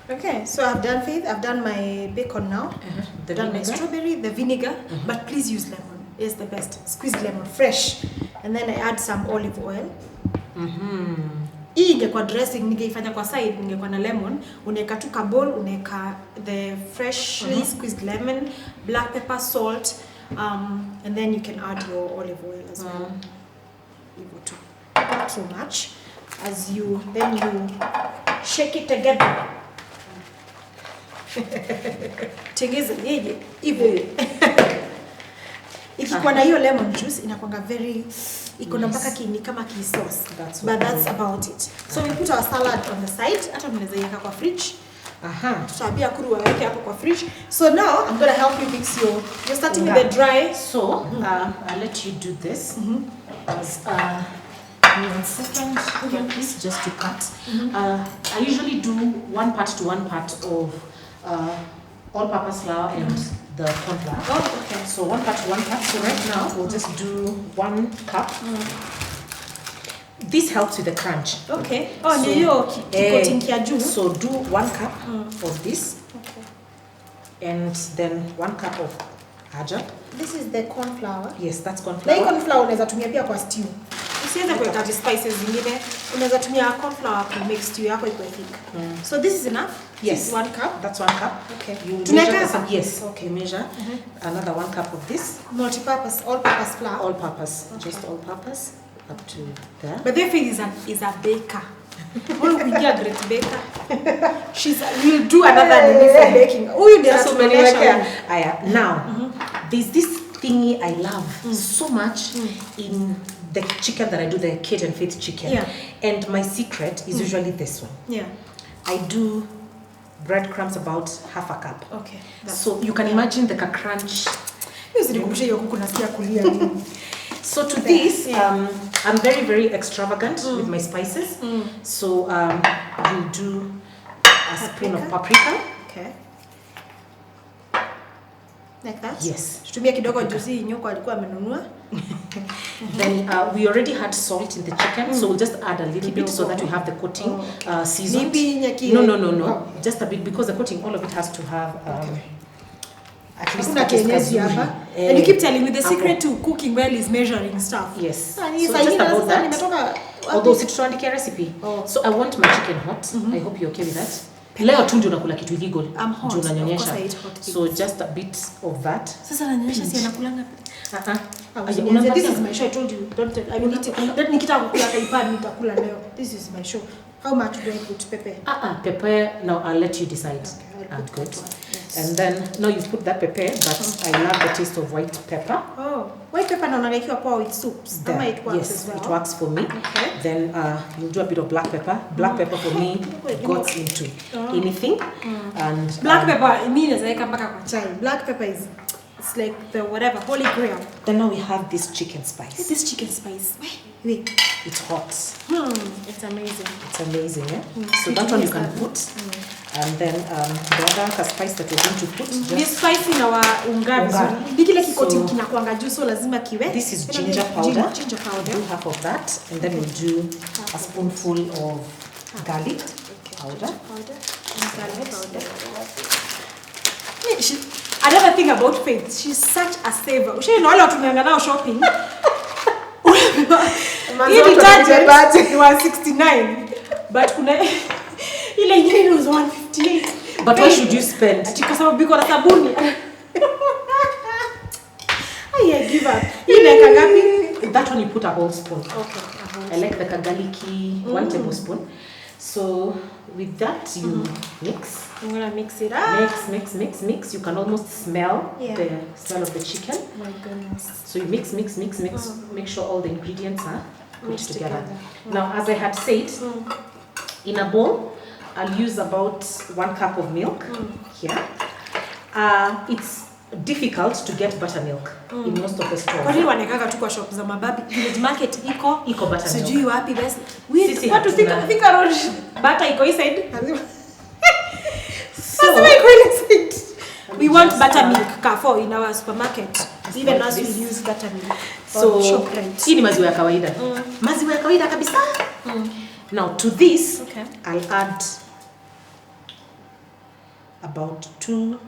Okay, so I've done Faith. I've done my bacon now. The done vinegar. my strawberry, the vinegar, but please use lemon. It's the best. Squeezed lemon, fresh. And then I add some olive oil. Hii ingekuwa dressing ningeifanya kwa side, ningekuwa na lemon, unaweka tu ka bowl, unaweka the freshly squeezed lemon, black pepper, salt, and then you can add your olive oil as well. Not so much. Then you shake it together. Tengeze yeye hivyo. Ikikuwa na hiyo lemon juice inakuanga very iko na mpaka ni kama ki sauce. But that's about it. So we put our salad on the side. Hata tunaweza iweka kwa fridge. Tutabia kuru waweke hapo kwa fridge. So now I'm going to help you mix you're starting with the dry. So I'll let you do this. Give me 1 second here, please, just to cut. I usually do 1 part to 1 part of all-purpose flour and the corn flour. Oh, okay. So 1 part to 1 part. So right now we'll just do 1 cup. This helps with the crunch. Okay. Oh, so, ndio coating kia juu. So do 1 cup of this. Okay. And then 1 cup of haja. This is the corn flour. Yes, that's corn flour. Na corn flour unaweza tumia pia kwa stew. Usianze kuweka spices zingine. Unaweza tumia corn flour ku make stew yako iko thick. So this is enough? Yes. This is 1 cup. That's 1 cup. Okay. You measure some, yes. Okay. You measure another 1 cup of this. Multi-purpose, all-purpose flour. All-purpose. Okay. Just all-purpose up to there. But the thing is a baker. We'll be a great baker. We'll do another day for baking. Oh, there's so many now, there's this thingy I love so much in the chicken that I do, the Kate and Faith chicken. Yeah. And my secret is usually this one. Yeah. I do breadcrumbs about half a cup. Okay. So you can imagine the crunch. So to this, I'm very, very extravagant with my spices. So you do a spoon of paprika. Okay. Like that? Yes. Tutumia kidogo juicy nyoko alikuwa amenunua. Then we already had salt in the chicken, so we'll just add a little bit so that we have the coating seasoned. No. Just a bit, because the coating, all of it has to have at least and you keep telling me the secret to cooking well is measuring stuff. Yes. So just about that. Although situandikia recipe. So I want my chicken hot. I hope you're okay with that. Leo tu ndio nakula kitu illegal. I'm hot. So just a bit of that. Sasa nanyonyesha si anakulanga. This is my show. I told you don't tell. I will eat it. Don't nikitaka kukula kaipani nitakula leo. This is my show. How much do I put pepper? Pepper. No, I'll let you decide. Good. Yes. And then now you put that pepper, but I love the taste of white pepper. Oh, white pepper no nalekiwa poa with soups. It works yes, as well. It works for me. Okay. Then you'll do a bit of black pepper. Black pepper for me goes into anything. And black pepper means like mpaka kwa chai. Black pepper is it's like the whatever holy grail. Then now we have this chicken spice. This chicken spice. Wait. It's hot. It's amazing. It's amazing, yeah? So that one you can put. And then the other spice that we're going to put. This spice in our unga vizuri. Dikile kikoti kinakuanga juu so lazima kiwe. This is ginger powder. Ginger powder. Do half of that. And then we'll do a spoonful of garlic powder. And garlic powder. Another thing about Faith, she's such a saver. She know wale tumeenda nao shopping. Hii detergent it was 69, but kuna ile ingine was 158. But why should you spend? Kwa sababu biko na sabuni. I give up. Ile kangapi? That one you put a whole spoon. Okay. I like the kagaliki 1 tablespoon. So with that you mix. I'm gonna mix it up. Mix. You can almost smell the smell of the chicken. Oh my goodness. So you mix. Make sure all the ingredients are mixed together. Now, as I had said, in a bowl, I'll use about 1 cup of milk here. It's difficult to get buttermilk in most of the stores. Kwani wanekanga tu kwa shop za mababi. Village market iko buttermilk. Sijui wapi best. What to think road butter iko inside. We want buttermilk Carrefour in our supermarket. Even as we use buttermilk. So hii ni maziwa ya kawaida. Maziwa ya kawaida kabisa. Now to this, I'll add about 2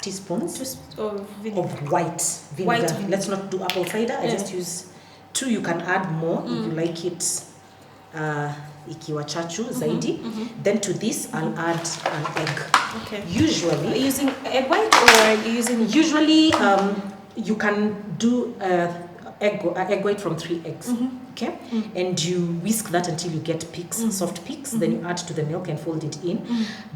teaspoons of white vinegar. White vinegar. Let's not do apple cider. I just use 2. You can add more if you like it ikiwa chachu zaidi. Then to this I'll add an egg. Okay. Usually, are you using egg white or are you using? Usually, you can do egg white from 3 eggs. Okay, and you whisk that until you get peaks, soft peaks. Then you add to the milk and fold it in.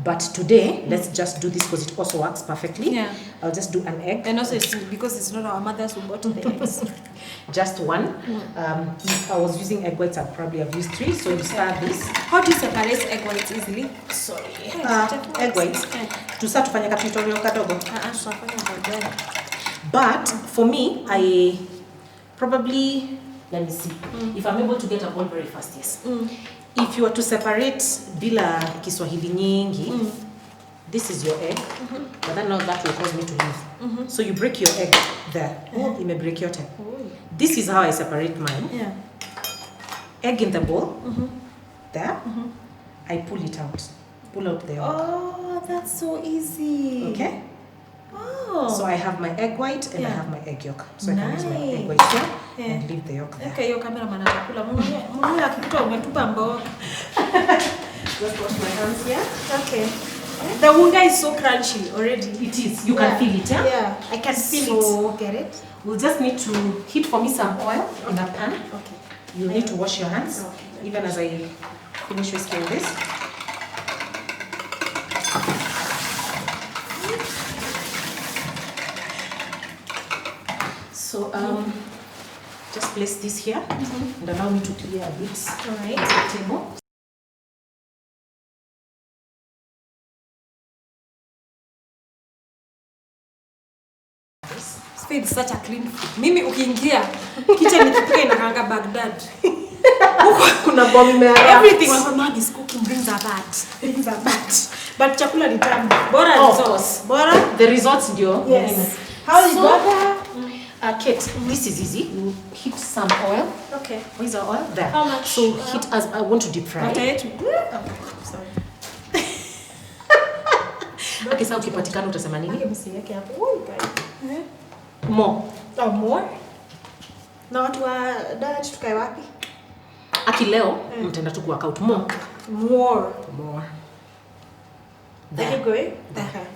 But today, let's just do this because it also works perfectly. Yeah. I'll just do an egg. And also, it's because it's not our mothers who got the eggs. Just 1. If I was using egg whites, I'd probably have used 3. So you start this. How do you separate egg whites easily? Sorry. Egg whites. To start tufanya ka tutorial kadogo. But for me, I probably, let me see, if I'm able to get a bowl very fast, yes. If you were to separate bila Kiswahili nyingi, this is your egg, but then now that will cause me to leave. So you break your egg there. You may break your egg. This is how I separate mine. Yeah. Egg in the bowl, there. I pull it out. Pull out the yolk. Oh, that's so easy. Okay. Oh. So I have my egg white and I have my egg yolk. So I can use my egg Nice. white here and leave the yolk there. Okay, your cameraman atakula. Mwenye akikuta umetupa mboga. Just wash my hands here. Okay. The unga is so crunchy already. It is. You can feel it, yeah? Yeah, I can feel it. Get it? We'll just need to heat for me some oil in a pan. Okay. You need to wash your hands, Okay. even as I finish whisking this. So just place this here and allow me to clear a bit Alright. the table. Spain is such a clean food. Mimi ukiingia kitchen nikipika inakaanga Baghdad. Kuna bomb imeara. Everything my mom is cooking brings her back. Brings her back. But chakula ni tamu. Bora results. Bora. The results ndio. Yes. How is butter? Kate, this is easy. You heat some oil. Okay. Where's the oil? There. How much? So heat as I want to deep fry. Okay. Sorry. Okay, sasa ukipatikana utasema nini? Msiweke hapo. Oh, guys. More. Oh, more? Na watu wa diet tukae wapi? Akileo mtaenda tu workout more. More. There. Are you going? There.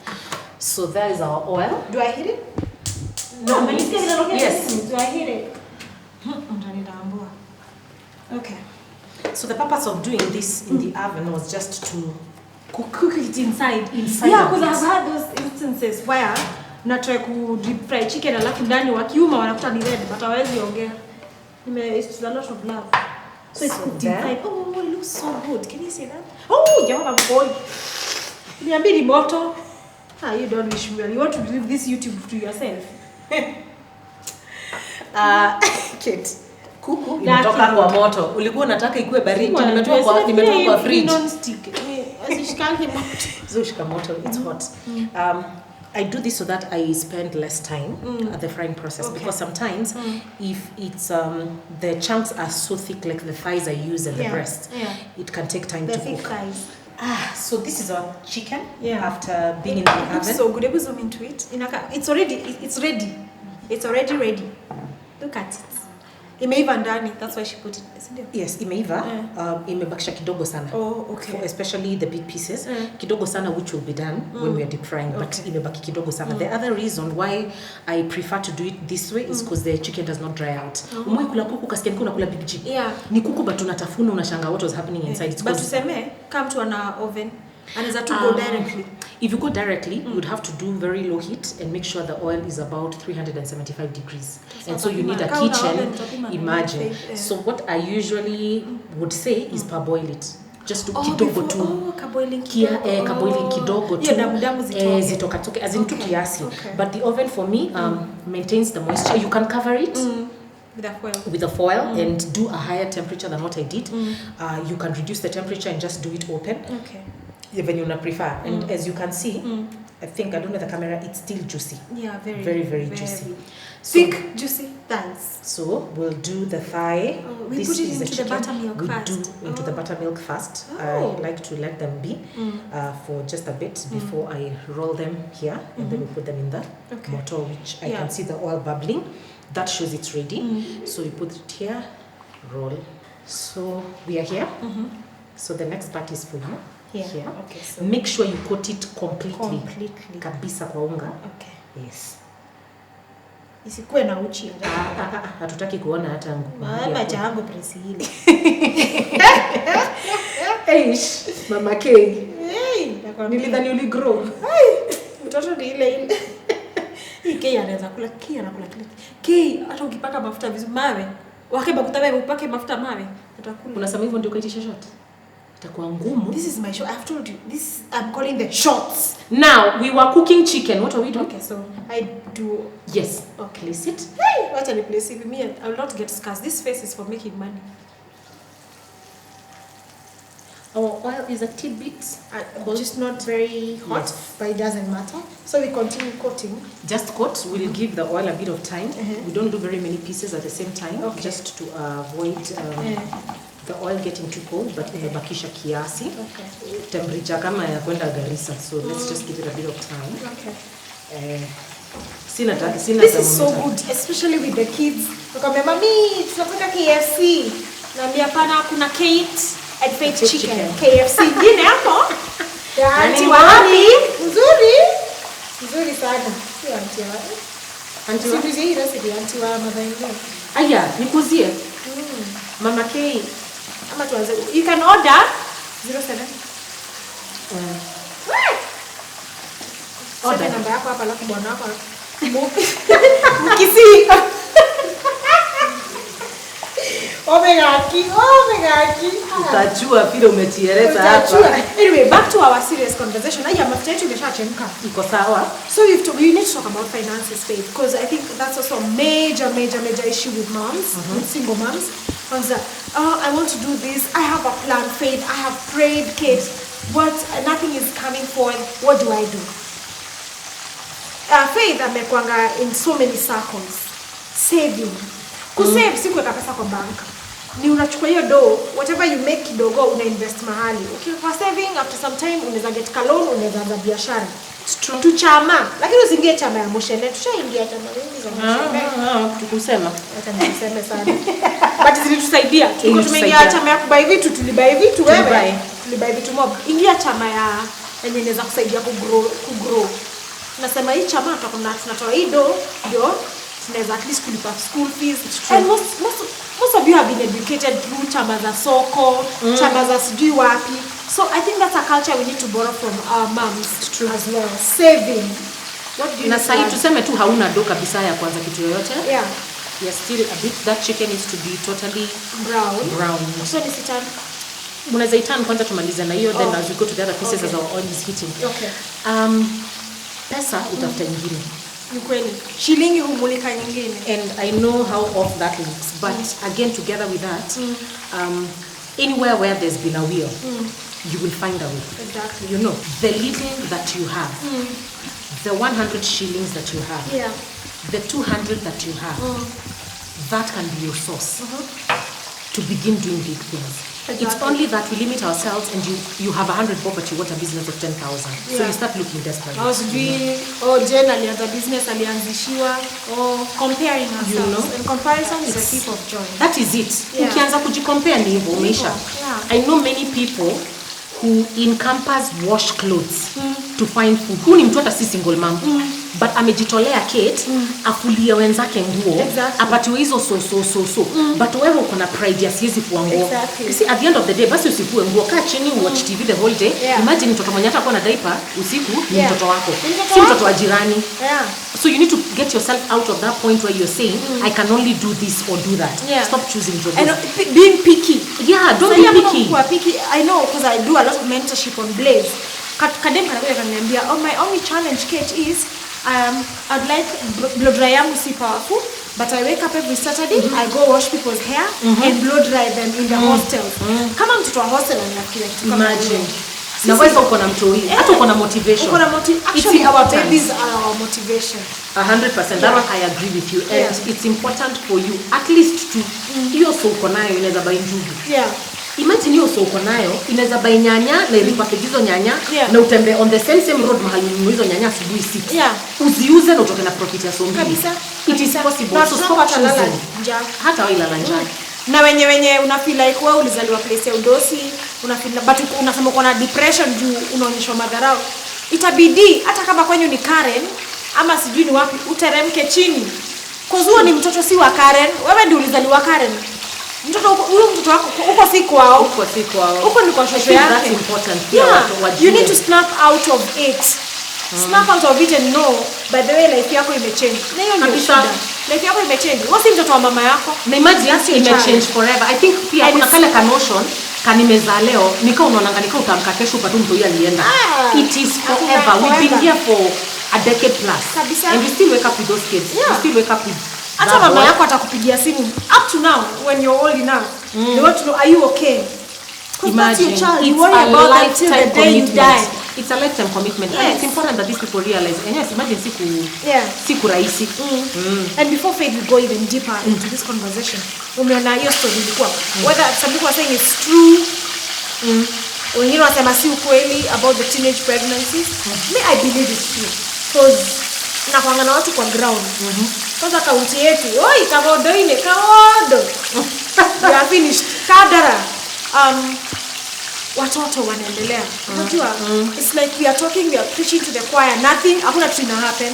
So there is our oil. Do I hit it? No, Yes. Do I hit it? Okay. So the purpose of doing this in the oven was just to Cook it inside. of Yeah, because it. I've had those instances where natry ku deep fry chicken alafu ndani wakiuma wanakuta ni red but hawezi ongea. It's a lot of love. So it's cooked inside. Oh, it looks so good. Can you see that? Oh, Jehovah boy. Niambie ni moto. You don't wish me well. You want to leave this YouTube to yourself. Kate. Kuku inatoka kwa moto. Ulikuwa unataka ikuwe baridi. Nimetoa kwa fridge. Non stick. Asishikane moto. Zushika moto, it's hot. I do this so that I spend less time at the frying process because sometimes if it's the chunks are so thick like the thighs I use and the breast, it can take time to thick cook. thighs. So this is our chicken after being in It the looks oven. so good. Zoom into it. It's ready. It's already ready. Look at it. Imeiva ndani. That's why she put it. Yes, imeiva. Imebakisha kidogo sana. Oh, okay. Especially the big pieces. Kidogo sana, which will be done when we are deep frying. But imebaki kidogo sana. The other reason why I prefer to do it this way is because the chicken does not dry out. Umoi kula kuku kasikia niko nakula big chicken. Yeah. Ni kuku but unatafuna unashanga what was happening inside. But tuseme come to an oven. Anaweza tu go directly. If you go directly, you would have to do very low heat and make sure the oil is about 375 degrees. And so you need a kitchen, imagine. So what I usually would say is parboil it. Just to kidogo tu. Kaboiling kidogo tu. Damu zitoka as in tu kiasi. But the oven for me maintains the moisture. You can cover it. With a foil and do a higher temperature than what I did. You can reduce the temperature and just do it open. Okay. Even you prefer. And as you can see, I think, I don't know the camera, it's still juicy. Yeah, very juicy. Thick, juicy, thanks. So we'll do the thigh. We put it into the buttermilk first. We do into the buttermilk first. Oh. I like to let them be for just a bit before I roll them here, and then we put them in the mortar, which I can see the oil bubbling. That shows it's ready. So we put it here, roll. So we are here. So the next part is for you. Here. Okay, so make sure you coat it completely. Kabisa kwa unga. Okay. Yes. Isikuwe na uchi. Hatutaki kuona hata nguo. Mama changu presi hili. Eish, Mama K. Hey, nilidhani uli grow. Mtoto ni ile. Hii K anaweza kula, K anakula kile. K hata ukipaka mafuta vizuri mawe. Wakeba kutabe upake mafuta mawe. Atakula. Unasema hivyo ndio kaitisha shot. Itakuwa ngumu. This is my shot. I've told you. This I'm calling the shots. Now we were cooking chicken. What are we doing? Okay, so I do. Yes. Okay. Place it. Hey, what a place it. Me, I will not get scars. This face is for making money. Our oil is a tidbit. Just not very hot, but it doesn't matter. So we continue coating. Just coat. We'll give the oil a bit of time. We don't do very many pieces at the same time, just to avoid the oil getting too cold, but umebakisha kiasi. Temperature kama ya kwenda Garissa. So let's just give it a bit of time. This is so good, especially with the kids. Wakamwambia mami, tunataka KFC. Naambia pana kuna Kate and Fate chicken. KFC ingine hapo. Auntie wapi? Nzuri sana. Sio auntie wapi? Auntie wapi? Sisi hii recipe auntie wa mother in law. Aya, nikuzie. Mama K. Ama tuanze. You can order 07. Order namba yako hapa alafu bwana wako. Mkisi. Omega. Utajua vile umetiereza hapa. Anyway, back to our serious conversation. Aya, mafuta yetu imeshachemka. Iko sawa. So we need to talk about finances, Faith, because I think that's also a major issue with moms, with single moms. I want to do this. I have a plan, Faith. I have prayed, Kate. Nothing is coming forward. What do I do? Faith amekwanga in so many circles. Saving. Kusave si kuweka pesa kwa bank. Ni unachukua hiyo do, whatever you make kidogo una invest mahali. Kwa saving, after some time unaweza get a loan, unaweza anza biashara. Tu chama, lakini usiingie chama ya moshene. Tushaingia chama nyingi za moshene. Tukusema. Acha niseme sana. But zilitusaidia. Tumeingia chama ya kubai vitu, tulibai vitu wewe. Tulibai vitu mob. Ingia chama ya yenye inaweza kusaidia kugrow. Tunasema hii chama tunatoa hii do ndio tunaweza at least kulipa school fees. And most of you have been educated through chama za soko, chama za sijui wapi. So I think that's a culture we need to borrow from our moms as well. Saving. What do you say? Tuseme tu hauna do kabisa ya kwanza kitu yoyote. Yeah. You're still a bit, that chicken is to be totally brown. So ni sitan. Unaweza itan kwanza tumalize na hiyo, then as we go to the other pieces as our oil is heating. Okay. Pesa utafuta nyingine. Ni kweli. Shilingi humulika nyingine. And I know how off that looks, but again together with that, anywhere where there's been a will, you will find a way. Exactly. You know, the little that you have, the 100 shillings that you have, the 200 that you have, that can be your source to begin doing big things. Exactly. It's only that we limit ourselves, and you have 100 bob, but you want a business of 10,000. Yeah. So you start looking desperate. I was doing, Jen alianza business alianzishiwa, comparing ourselves. You know? And comparison is a thief of joy. That is it. Ukianza kujicompare ni hivyo umeisha. I know many people who in campus wash clothes to find food. Huyu ni mtu hata si single mom. But amejitolea Kate, afulie wenzake nguo, apatiwe hizo so. But wewe uko na pride ya siwezi fua nguo. You see, at the end of the day, basi usifue nguo, kaa chini, watch TV the whole day. Imagine mtoto mwenye hata kwa na diaper usiku ni mtoto wako. Si mtoto wa jirani. So you need to get yourself out of that point where you're saying, I can only do this or do that. Stop choosing to do. And being picky. Yeah, don't be picky. I know, because I do a lot of mentorship on Blaze. Kadem kanakuja kaniambia, my only challenge, Kate, is I'd like blow dry yangu si powerful, but I wake up every Saturday, I go wash people's hair and blow dry them in the hostel. Kama mtoto wa hostel anafikiria kitu kama hiyo. Na wewe uko na mtoi, hata uko na motivation. Uko na actually our babies are our motivation. 100%. That one I agree with you. And it's important for you at least to hiyo soko nayo inaweza buy njugu. Imagine hiyo soko nayo inaweza buy nyanya na ilipackage hizo nyanya na utembe on the same road mahali hizo nyanya asubuhi 6. Uziuze na utoke na profit ya sombi. It is possible. So stop choosing. Hata wewe la njaa. Na wenye unafeel like wewe ulizaliwa place ya udosi, unafeel but unasema uko na depression juu unaonyeshwa madharau. Itabidi hata kama kwenye ni Karen ama sijui ni wapi uteremke chini. Kuzua ni mtoto si wa Karen, wewe ndio ulizaliwa Karen. Mtoto huyo mtoto wako uko si kwao. Uko ni kwa shosho yake. That's important. You need to snap out of it. Snap out of it and know by the way life yako imechange. Na hiyo ndio shida. Life yako imechange. Wewe si mtoto wa mama yako. Na imagine imechange forever. I think pia kuna kale ka notion kanimeza leo nikao unaona nikao utamka kesho upate mtu yeye alienda. It is forever. We've been here for a decade plus. And we still wake up with those kids. We still wake up with hata mama yako atakupigia simu up to now when you're old enough. They want to know, are you okay? Imagine, your child. You worry about them till the day you die. It's a lifetime commitment. And it's important that these people realize. And yes, imagine siku rahisi. And before Faith we go even deeper into this conversation, umeona hiyo story ilikuwa whether some people are saying it's true, wengine wanasema si ukweli about the teenage pregnancies. Me I believe it's true because nakwanga na watu kwa ground. Kwanza kaunti yetu, oi kabodo ile kaodo. We are finished. Kadara. Watoto wanaendelea. Unajua, it's like we are talking, we are preaching to the choir, nothing, hakuna kitu ina happen.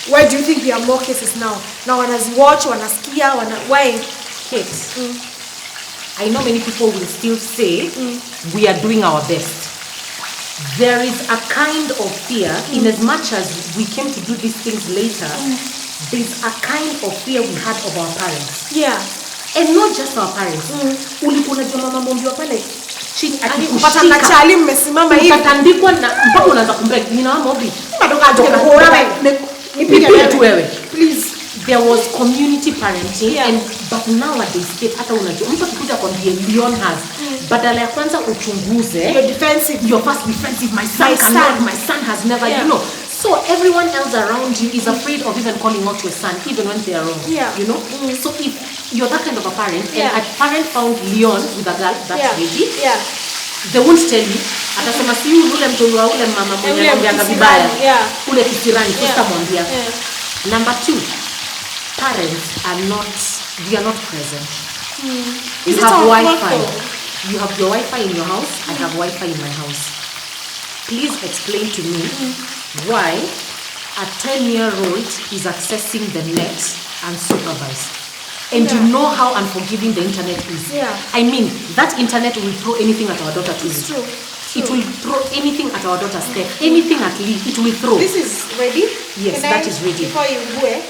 Why do you think there are more cases now? Now wanaziwatch, wanasikia, why? Kids. I know many people will still say we are doing our best. There is a kind of fear, in as much as we came to do these things later, there's a kind of fear we had of our parents. And not just our parents. Ulikuwa unajua mama mbongi wa pale chini akikushika na chali mmesimama hivi utatandikwa na mpaka unaanza kumbreak. Nina mama obi bado nipige tu wewe please. There was community parenting and but nowadays hata unajua mtu akikuja kwambia Leon has badala ya kwanza uchunguze you're defensive, you're first defensive. My son has never you know. So everyone else around you is afraid of even calling out your son, even when they are wrong. You know. So if you're that kind of a parent, and a parent found Leon with a girl that's ready, they won't tell you. Atasema si ule mtoto wa ule mama mwenye anaongea vibaya. Ule kisirani kustamwambia. Number 2, parents are not. We are not present. You have Wi-Fi. You have your Wi-Fi in your house. I have Wi-Fi in my house. Please explain to me why a 10-year-old is accessing the net unsupervised. And you know how unforgiving the internet is. I mean, that internet will throw anything at our daughter too. It's true. It will throw anything at our daughter's step. Anything at least, it will throw. This is ready? Yes, that is ready. Before you go,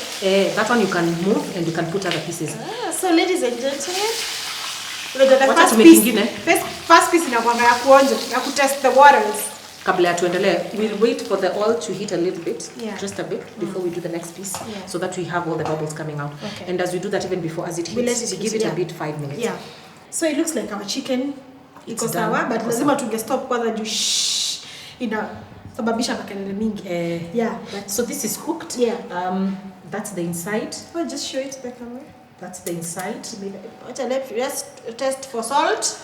that one you can move and you can put other pieces. So ladies and gentlemen, first piece inakwanga ya kuonja, ya kutest the waters. Kabla ya tuendelee, we'll wait for the oil to heat a little bit, just a bit, before we do the next piece, so that we have all the bubbles coming out. And as we do that, even before, as it heats, we give it a bit 5 minutes. So it looks like our chicken iko sawa, but lazima tungestop kwanza juu ina sababisha makelele mingi. So this is cooked. That's the inside. I'll just show it to the camera. That's the inside. Let's test for salt.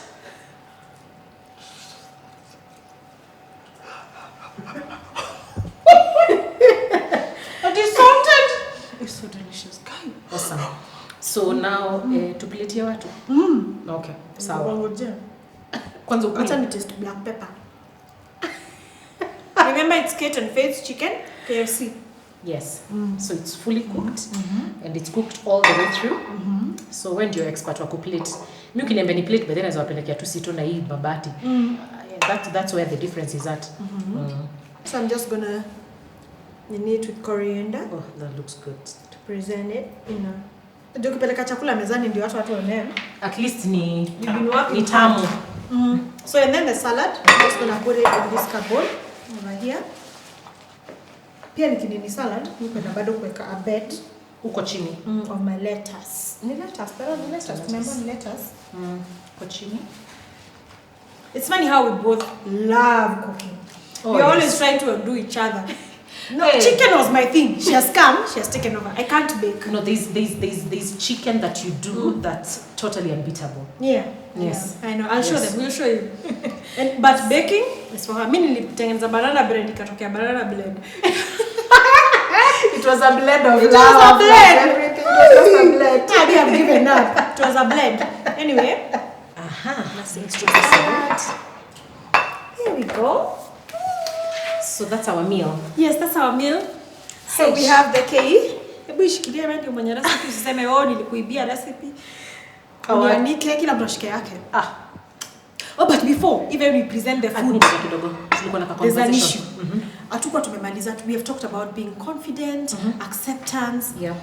It is salted. It's so delicious. Awesome. So now tupiletie watu. Okay. Sawa. Kwanza ukata ni taste black pepper. Remember it's Kate and Faith's chicken, KFC. Yes. So it's fully cooked and it's cooked all the way through. So when you're expert wa kuplate, mimi ukiniambia ni plate but then naweza wapelekea tu sito na hii babati. That's where the difference is at. So I'm just gonna knead with coriander. Oh, that looks good. To present it, ndio kipeleka chakula mezani ndio watu waone. At least ni tamu. So and then the salad, I'm just gonna put it in this cupboard over here. Pia nikini salad, niko na bado kuweka a bed huko chini of my lettuce. Ni lettuce, pero ni lettuce. Remember ni lettuce. Huko chini. It's funny how we both love cooking. We're always trying to outdo each other. No, chicken was my thing. She has come, she has taken over. I can't bake. No, there's chicken that you do that's totally unbeatable. Yeah. Yes. Yeah, I know. I'll show them. We'll show you. But baking is for her. Mimi nilitengeneza banana bread ikatokea banana blend. It was a blend of It love. was a blend. Everything was a blend. I have given up. It was a blend. Anyway. Let's introduce that. Here we go. So that's our meal. Yes, that's our meal. So we have the kei. Hebu ishikilie wewe ndio mwenye recipe usiseme nilikuibia recipe. Unianike kila mtu ashike yake. Oh, but before even we present the food kidogo tulikuwa na there's an issue. Hatuko tumemaliza. We have talked about being confident, acceptance. Yeah.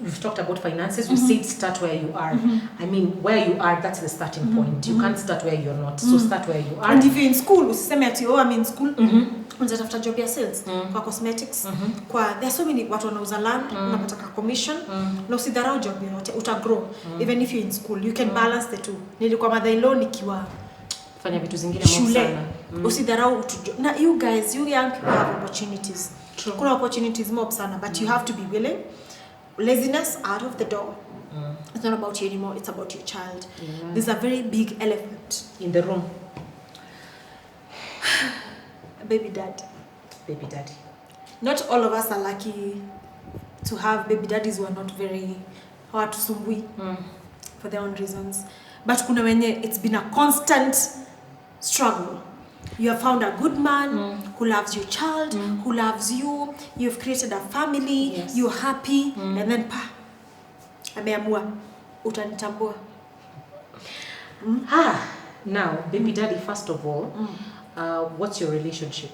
We've talked about finances. We said start where you are. I mean, where you are, that's the starting point. You can't start where you're not. So start where you are. And if you're in school, usiseme ati I'm in school. Unatafuta job ya sales kwa cosmetics. There's so many watu wanauza land, unapata commission. Na usidharau job yote, utagrow. Even if you're in school, you can balance the two. Nilikuwa mother-in-law nikiwa fanya vitu zingine mob sana. Usidharau na you guys, you young people have opportunities. True. Kuna opportunities mob sana, but you have to be willing. Laziness out of the door. It's not about you anymore, it's about your child. There's a very big elephant in the room. Baby dad. Baby daddy. Not all of us are lucky to have baby daddies who are not very hawatusumbui for their own reasons. But kuna wenye it's been a constant struggle. You have found a good man who loves your child, who loves you. You've created a family. You're happy, and then ameamua utanitambua. Now, baby daddy, first of all, what's your relationship,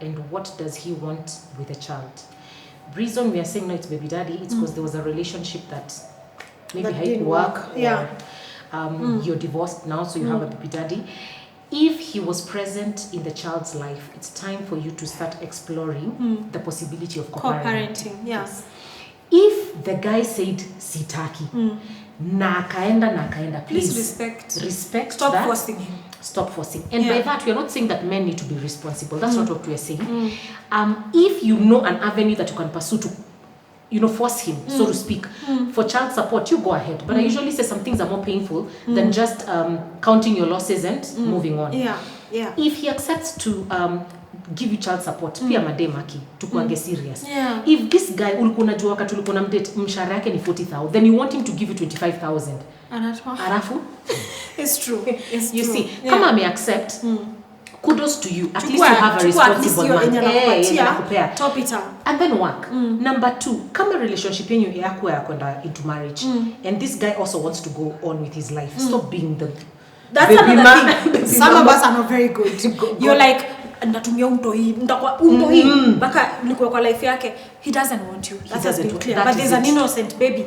and what does he want with the child? The reason we are saying no, it's baby daddy, it's because there was a relationship that maybe didn't work. You're divorced now, so you have a baby daddy. If he was present in the child's life, it's time for you to start exploring the possibility of co-parenting. Yes. If the guy said sitaki, na kaenda, please respect. Stop that. forcing him. Stop forcing. And by that, we are not saying that men need to be responsible. That's not what we are saying. If you know an avenue that you can pursue to, force him, so to speak, for child support, you go ahead. But I usually say some things are more painful than just counting your losses and moving on. Yeah. If he accepts to give you child support, pia mademaki, tukuange serious. Yeah. If this guy, ulikuwa unajua wakati ulikuwa unamdate, mshahara yake ni 40,000, then you want him to give you 25,000. Arafu? It's true. You see, kama ame accept, kudos to you. At least you have a responsible man. Top it up. And then work. Number 2, kama relationship yenyu yako ya kwenda into marriage, and this guy also wants to go on with his life. Stop being the That's another thing. Some of us are not very good. You're like, ndatumia umtoi mpaka nikuwa kwa life yake. He doesn't want you. That has been clear. But there's an innocent baby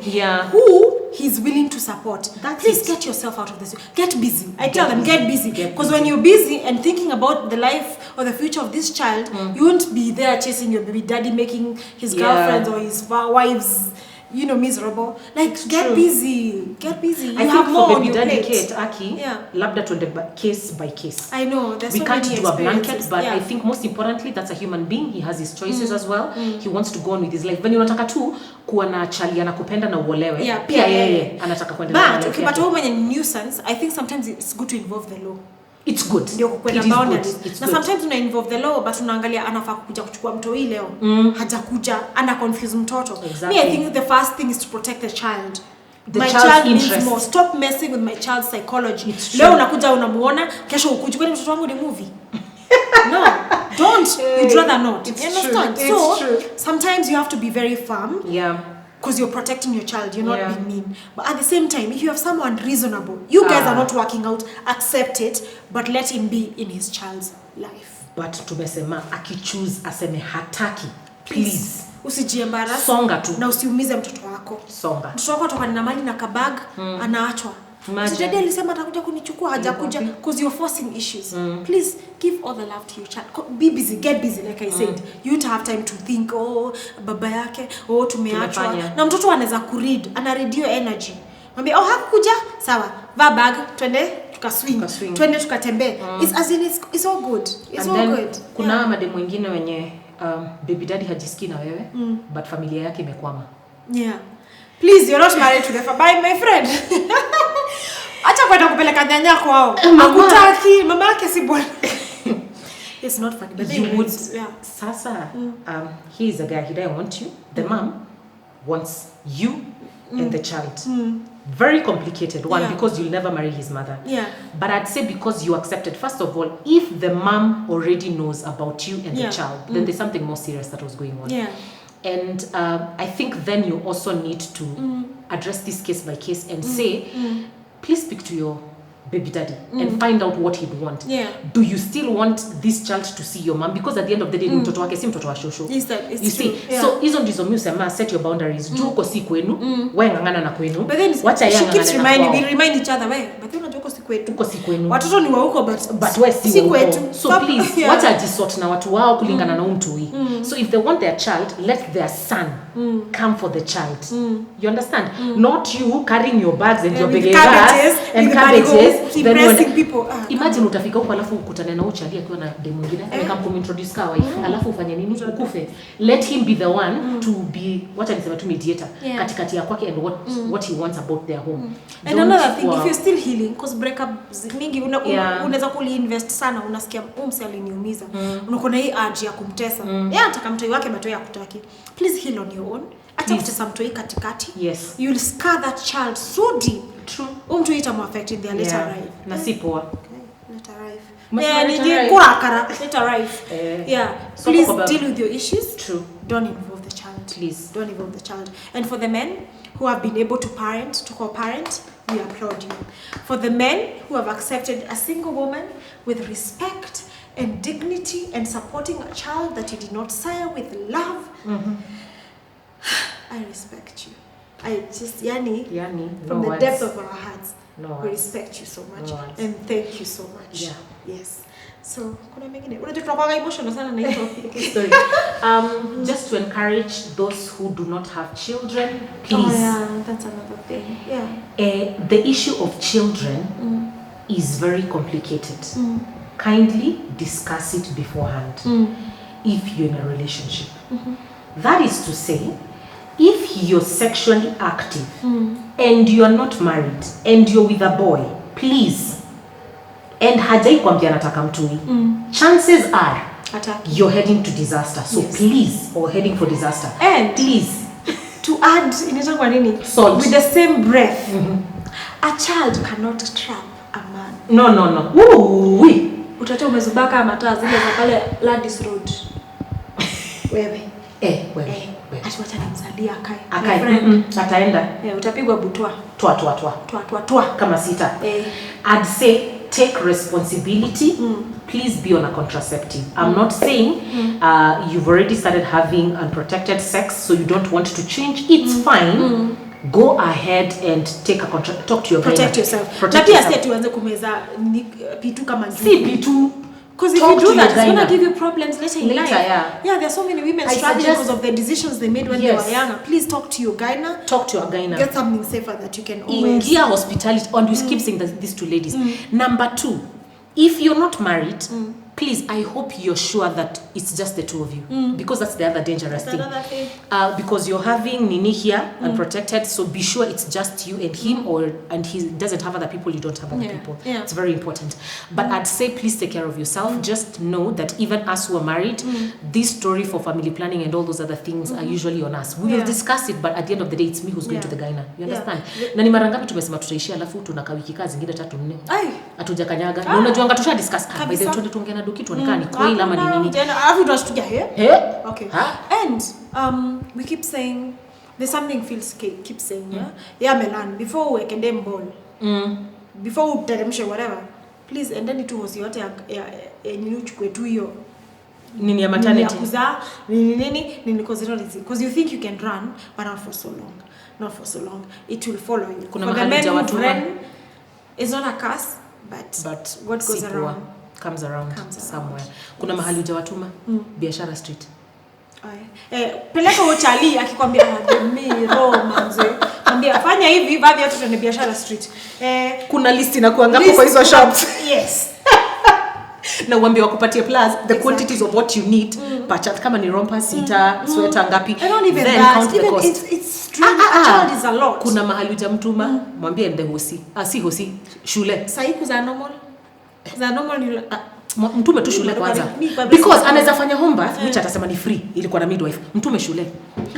who he's willing to support. Please get yourself out of this. Get busy. I tell them, get busy. Because when you're busy and thinking about the life or the future of this child, you won't be there chasing your baby daddy, making his girlfriends or his wives miserable. Like, get busy. I think for baby daddy Kate, Aki, labda tuende case by case. I know, there's we so can't many do a blanket, but yeah. I think most importantly, that's a human being. He has his choices as well. He wants to go on with his life. When unataka tu kuwa na chali anakupenda na uolewe, pia yeye anataka kuendelea na life yake. But when you're nuisance, I think sometimes it's good to involve the law. It's good. Ndio kukwenda boundaries. Na sometimes una involve the law, but unaangalia anafaa kuja kuchukua mtoi leo. Hajakuja, ana confuse mtoto. Exactly. Me, I think the first thing is to protect the child. My child needs more. Stop messing with my child's psychology. Leo unakuja unamuona, kesho ukuji kwani mtoto wangu ni movie. No, don't. You'd rather not. You understand? So, sometimes you have to be very firm. Yeah. Because you're protecting your child, you're not being mean. But at the same time, if you have someone reasonable, you guys are not working out, accept it, but let him be in his child's life. But tumesema akichoose aseme hataki, please. Usijiembarrass. Songa tu. Na usiumize mtoto wako. Songa. Mtoto wako atoka na mali na kabag, anaachwa. Sijadi alisema atakuja kunichukua, hajakuja, because you're forcing issues. Please give all the love to your child. Be busy, get busy, like I said. You don't have time to think, baba yake, tumeachwa. Na mtoto anaweza kuread, ana read your energy. Mwambie, hakukuja, sawa, vaa bag, twende tukaswing twende tukatembee. It's as in it's all good. It's all good. Kuna madem wengine wenye baby daddy hajisikii na wewe but familia yake imekwama. Yeah. Please, you're not married to the family, my friend. Acha kwenda kupeleka nyanya kwao. Hakutaki mama yake si bwana. It's not funny, but you would. Yeah. Sasa, he is a guy. He doesn't want you. The mom wants you and the child. Very complicated one because you'll never marry his mother. Yeah. But I'd say because you accepted. First of all, if the mom already knows about you and the child, then there's something more serious that was going on. Yeah. And I think then you also need to address this case by case and say, please speak to your baby daddy and find out what he'd want. Yeah. Do you still want this child to see your mom? Because at the end of the day, mtoto wake si mtoto wa shosho. You see, so hizo ndizo mimi usema set your boundaries. Juu uko si kwenu, wewe ngangana na kwenu. But then wacha she keeps reminding we remind each other, wewe, but unajua uko si kwetu. Uko si kwenu. Watoto ni wa huko but wewe si kwetu. So please, wacha ajisort na watu wao kulingana na mtu hii. So if they want their child, let their son come for the child. You understand? Not you carrying your bags and your bagages and cabbages. Impressing people. Imagine utafika huko alafu ukutane na uchali akiwa na demu mwingine amekamkumintroduce kwa wife alafu ufanye nini ukufe. Let him be the one to be wacha nisema tu mediator katikati ya kwake and what he wants about their home. And another thing, if you're still healing, because breakups mingi unaweza kuinvest sana, unasikia umse aliniumiza, unakuwa na hii urge ya kumtesa. Yeye anataka mtoi wake but wewe hakutaki. Please heal on your own. Acha kutesa mtoi katikati. Yes. You'll scar that child so deep. True. Mtu itamuaffect in their later life. Na si poa. Later life. Yeah, please deal with your issues. True. Don't involve the child. Please. Don't involve the child. And for the men who have been able to co-parent, we applaud you. For the men who have accepted a single woman with respect and dignity and supporting a child that you did not sire with love, I respect you. I just, Yani, from the depth of our hearts, we respect you so much and thank you so much. Yeah. Yes. So, kuna mengine. Unajua tunakuwa emotional sana na hiyo story. Just to encourage those who do not have children, please. Oh yeah, that's another thing. Yeah. The issue of children is very complicated. Kindly discuss it beforehand if you're in a relationship. That is to say, if you're sexually active and you're not married and you're with a boy, please, and hajai kwambia nataka mtui, chances are you're heading to disaster. So please, or heading for disaster. And please, to add inaitwa kwa nini? Salt. With the same breath, a child cannot trap a man. No. Woo! Utate umezubaka mataa zile za pale Landis Road. Wewe. Wewe. Acha nimsalia akae. Ataenda. Utapigwa butwa. Twa. Kama sita. I'd say take responsibility. Please be on a contraceptive. I'm not saying you've already started having unprotected sex, so you don't want to change. It's fine. Go ahead and take a talk to your protect yourself. Na pia sasa tuanze kumeza pitu kama juu. Si pitu. Because if you do that, it's going to give you problems later in life. Yeah, there are so many women struggling because of the decisions they made when they were younger. Please talk to your gyna. Talk to your gyna. Get something safer that you can always... Ingia hospitality, and we keep saying that these two ladies. Number 2, if you're not married, please, I hope you're sure that it's just the two of you. Because that's the other dangerous thing. Because you're having Nini here, unprotected, so be sure it's just you and him, and he doesn't have other people, you don't have other people. Yeah. It's very important. But I'd say please take care of yourself. Just know that even us who are married, this story for family planning and all those other things are usually on us. We will discuss it, but at the end of the day, it's me who's going to the gyna. You understand? Na ni mara ngapi tumesema tutaishia alafu tunaka wiki kazi zingine 3-4. Hatujakanyaga. Na unajuanga tusha discuss by the time tuongea doki tuonekane kweli ama ni nini. Alafu tunashtukia okay. And we keep saying there's something feels keep saying melan before we can dem ball before we teremshe whatever, please and then it was yote ya nini uchukue tu hiyo nini ya maternity kuzaa nini because you think you can run but not for so long it will follow you. Kuna mahali ja watu it's not a curse but what goes around comes around somewhere. Kuna mahali hujawatuma biashara street. Peleka uchali akikwambia mimi roho manze Ambia fanya hivi baadhi watu tuna biashara street. Kuna list inakuanga hapo kwa hizo shops. Yes. Na uambie wakupatie plus the quantities of what you need per chat, kama ni romper, sita, sweater ngapi. I don't even then that. count Even the cost. it's true. A child is a lot. Kuna mahali hujamtuma, mwambie ende hosi. Si hosi, shule. Saiku za normal. Za normal ni mtume tu shule kwanza. Because anaweza fanya homework which atasema ni free, ilikuwa na midwife. Mtume shule.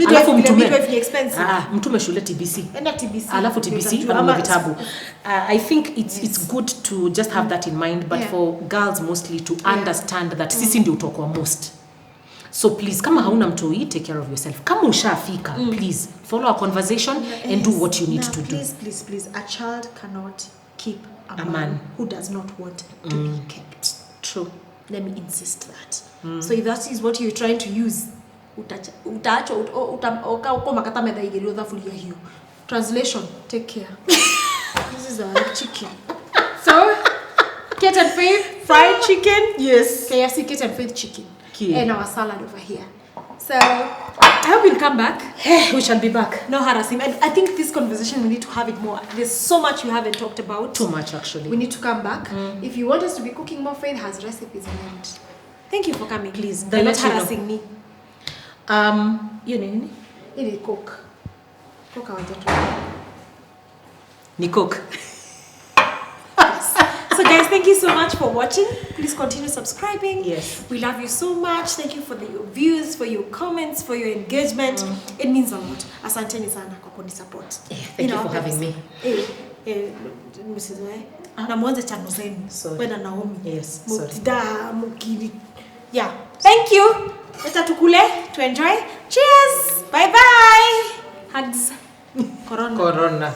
Alafu mtume mtume shule TBC. Enda TBC. Alafu TBC ana vitabu. I think it's good to just have that in mind, but for girls mostly to understand that sisi ndio utakuwa most. So please, kama hauna mtoi, take care of yourself. Kama ushafika, please follow our conversation and do what you need to do. Please, a child cannot keep a man who does not want to be kept. True. Let me insist that. So if that is what you're trying to use, translation, take care. This is our chicken. So, Kate and Faith, fried chicken. Yes. KFC, Kate and Faith chicken. Okay. And our salad over here. So, I hope you'll come back. We shall be back. No harassing. I think this conversation, we need to have it more. There's so much we haven't talked about. Too much, actually. We need to come back. If you want us to be cooking more, Faith has recipes in it. Thank you for coming. Please. You're not harassing me. You nini? Ili cook. Cook our daughter. Ni cook. So guys, thank you so much for watching. Please continue subscribing. Yes. We love you so much. Thank you for your views, for your comments, for your engagement. It means a lot. Asanteni sana kwa kunisupport. Thank you for having me. Mrs. Na mwanze channel zenu. Wena Naomi. Yes, sorry. Mutida, mukiri. Yeah. Thank you. Leta tukule to enjoy. Cheers. Bye bye. Hugs. Corona.